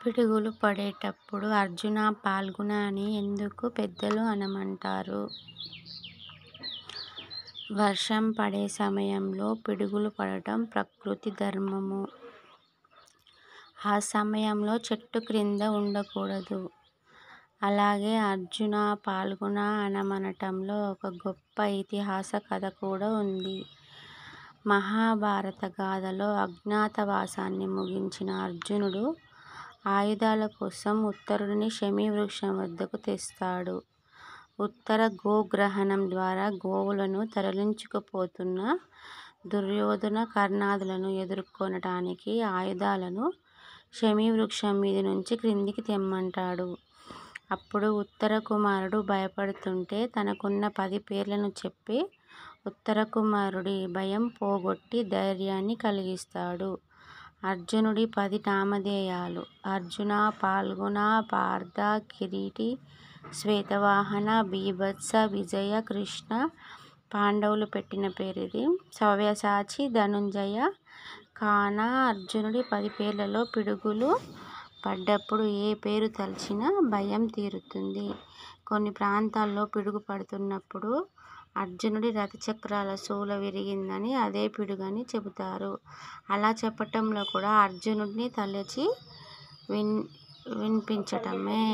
పిడుగులు పడేటప్పుడు అర్జున పాల్గుణ అని ఎందుకు పెద్దలు అనమంటారు? వర్షం పడే సమయంలో పిడుగులు పడటం ప్రకృతి ధర్మము. ఆ సమయంలో చెట్టు క్రింద ఉండకూడదు. అలాగే అర్జున పాల్గుణ అనమనటంలో ఒక గొప్ప ఇతిహాస కథ కూడా ఉంది. మహాభారత గాథలో అజ్ఞాతవాసాన్ని ముగించిన అర్జునుడు ఆయుధాల కోసం ఉత్తరుడిని శమీ వృక్షం వద్దకు తెస్తాడు. ఉత్తర గోగ్రహణం ద్వారా గోవులను తరలించుకుపోతున్న దుర్యోధన కర్ణాదులను ఎదుర్కొనటానికి ఆయుధాలను శమీ వృక్షం మీది నుంచి క్రిందికి తెమ్మంటాడు. అప్పుడు ఉత్తర కుమారుడు భయపడుతుంటే తనకున్న 10 పేర్లను చెప్పి ఉత్తర కుమారుడి భయం పోగొట్టి ధైర్యాన్ని కలిగిస్తాడు. అర్జునుడి 10 నామధేయాలు: అర్జున, పాల్గుణ, పార్థ, కిరీటి, శ్వేతవాహన, బీభత్స, విజయ, కృష్ణ. పాండవులు పెట్టిన పేరిది. సవ్యసాచి, ధనుంజయ, కాన. అర్జునుడి 10 పేర్లలో పిడుగులు పడ్డప్పుడు ఏ పేరు తలచినా భయం తీరుతుంది. కొన్ని ప్రాంతాల్లో పిడుగు పడుతున్నప్పుడు అర్జునుడి రథచక్రాల శూల విరిగిందని అదే పిడుగని చెబుతారు. అలా చెప్పటంలో కూడా అర్జునుడిని తలచి వినిపించటమే.